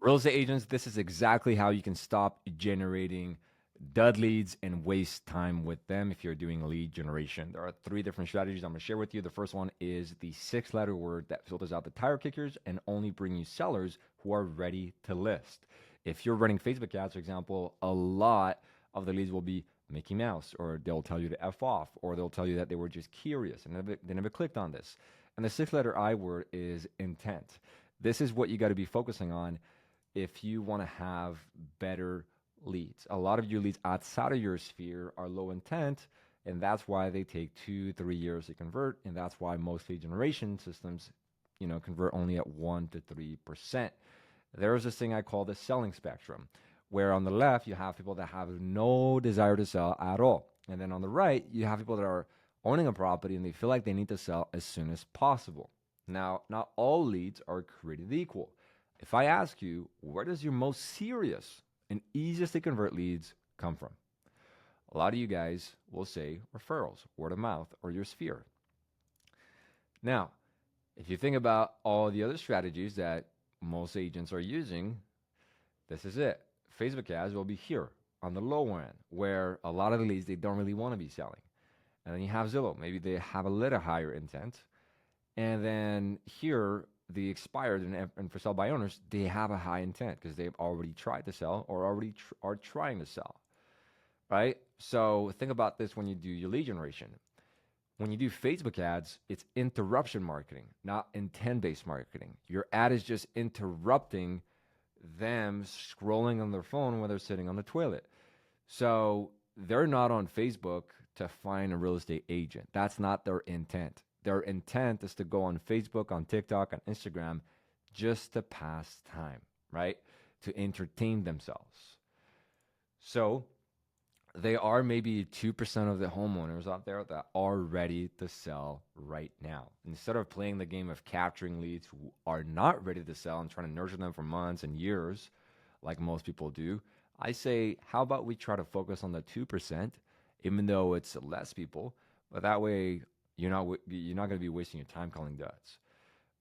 Real estate agents, this is exactly how you can stop generating dud leads and waste time with them if you're doing lead generation. There are three different strategies I'm going to share with you. The first one is the six-letter word that filters out the tire kickers and only bring you sellers who are ready to list. If you're running Facebook ads, for example, a lot of the leads will be Mickey Mouse, or they'll tell you to F off, or they'll tell you that they were just curious and they never clicked on this. And the six-letter I word is intent. This is what you got to be focusing on if you want to have better leads. A lot of your leads outside of your sphere are low intent, and that's why they take 2-3 years to convert, and that's why most lead generation systems, convert only at 1 to 3%. There's this thing I call the selling spectrum, where on the left you have people that have no desire to sell at all, and then on the right you have people that are owning a property and they feel like they need to sell as soon as possible. Now, not all leads are created equal. If I ask you, where does your most serious and easiest to convert leads come from? A lot of you guys will say referrals, word of mouth, or your sphere. Now, if you think about all the other strategies that most agents are using, this is it. Facebook ads will be here on the low end, where a lot of the leads they don't really want to be selling. And then you have Zillow. Maybe they have a little higher intent. And then here, the expired and for sell by owners, they have a high intent because they've already tried to sell or already are trying to sell, right? So think about this when you do your lead generation. When you do Facebook ads, it's interruption marketing, not intent-based marketing. Your ad is just interrupting them scrolling on their phone when they're sitting on the toilet. So they're not on Facebook to find a real estate agent. That's not their intent. Their intent is to go on Facebook, on TikTok, on Instagram, just to pass time, right? To entertain themselves. So they are maybe 2% of the homeowners out there that are ready to sell right now. Instead of playing the game of capturing leads who are not ready to sell and trying to nurture them for months and years, like most people do, I say, how about we try to focus on the 2%, even though it's less people, but that way you're not going to be wasting your time calling duds,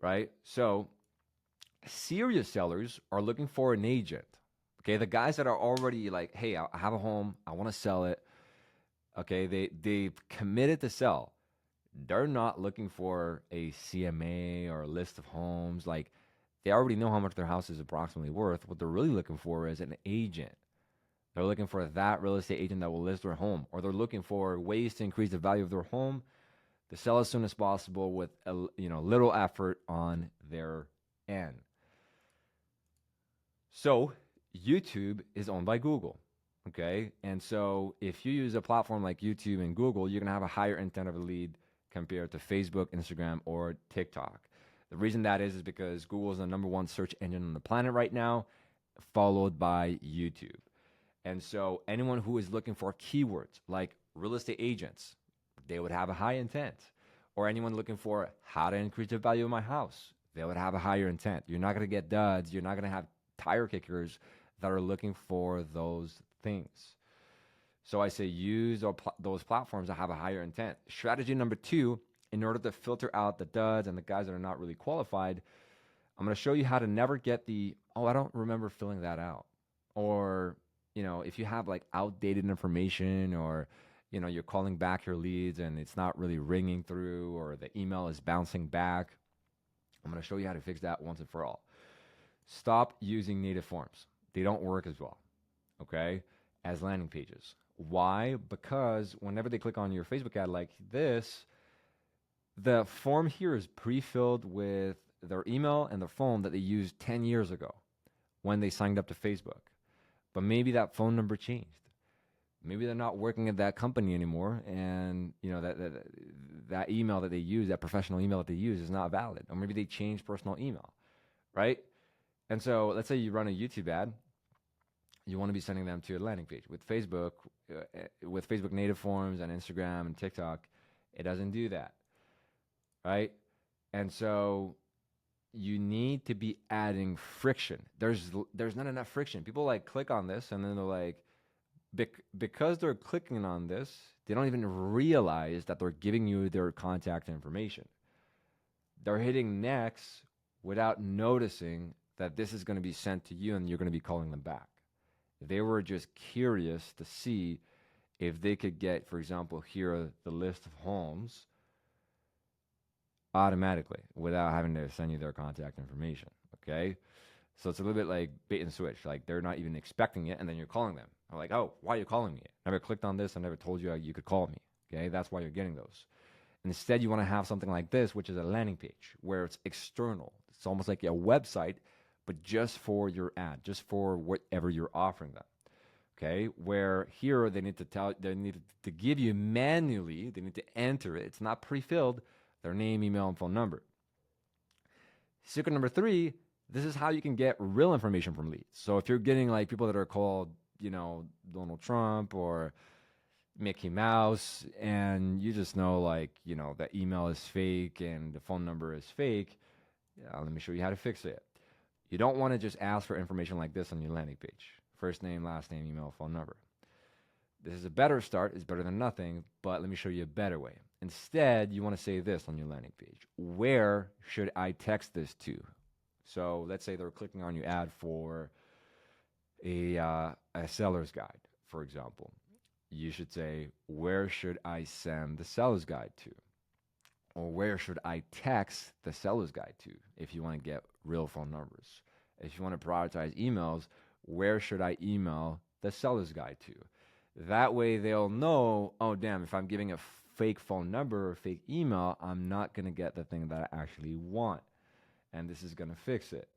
right? So serious sellers are looking for an agent. Okay, the guys that are already like, hey, I have a home, I want to sell it. Okay, they've committed to sell. They're not looking for a CMA or a list of homes. Like they already know how much their house is approximately worth. What they're really looking for is an agent. They're looking for that real estate agent that will list their home, or they're looking for ways to increase the value of their home to sell as soon as possible with little effort on their end. So YouTube is owned by Google. Okay. And so if you use a platform like YouTube and Google, you're going to have a higher intent of a lead compared to Facebook, Instagram, or TikTok. The reason that is because Google is the number one search engine on the planet right now, followed by YouTube. And so anyone who is looking for keywords like real estate agents, they would have a high intent. Or anyone looking for how to increase the value of my house, they would have a higher intent. You're not going to get duds. You're not going to have tire kickers that are looking for those things. So I say use those platforms that have a higher intent. Strategy number 2, in order to filter out the duds and the guys that are not really qualified, I'm going to show you how to never get the, oh, I don't remember filling that out. Or, if you have like outdated information, or, you're calling back your leads and it's not really ringing through, or the email is bouncing back, I'm going to show you how to fix that once and for all. Stop using native forms. They don't work as well, okay, as landing pages. Why? Because whenever they click on your Facebook ad like this, the form here is pre-filled with their email and their phone that they used 10 years ago when they signed up to Facebook. But maybe that phone number changed. Maybe they're not working at that company anymore, and that email that they use, that professional email that they use, is not valid. Or maybe they changed personal email, right? And so let's say you run a YouTube ad. You want to be sending them to a landing page. With Facebook native forms and Instagram and TikTok, it doesn't do that, right? And so you need to be adding friction. There's not enough friction. People like click on this and then they're like, because they're clicking on this, they don't even realize that they're giving you their contact information. They're hitting next without noticing that this is going to be sent to you and you're going to be calling them back. They were just curious to see if they could get, for example, here are the list of homes automatically without having to send you their contact information. Okay. So it's a little bit like bait and switch. Like they're not even expecting it, and then you're calling them. I'm like, oh, why are you calling me? I never clicked on this. I never told you you could call me. Okay. That's why you're getting those. Instead, you want to have something like this, which is a landing page where it's external. It's almost like a website, but just for your ad, just for whatever you're offering them. Okay, where here they need to give you manually, they need to enter it. It's not pre-filled, their name, email, and phone number. Secret number 3, this is how you can get real information from leads. So if you're getting like people that are called, Donald Trump or Mickey Mouse, and you just know like, the email is fake and the phone number is fake, let me show you how to fix it. You don't want to just ask for information like this on your landing page. First name, last name, email, phone number. This is a better start. It's better than nothing, but let me show you a better way. Instead, you want to say this on your landing page. Where should I text this to? So let's say they're clicking on your ad for a seller's guide, for example. You should say, where should I send the seller's guide to? Or where should I text the seller's guide to if you want to get real phone numbers? If you want to prioritize emails, where should I email the seller's guide to? That way they'll know, oh, damn, if I'm giving a fake phone number or fake email, I'm not going to get the thing that I actually want. And this is going to fix it.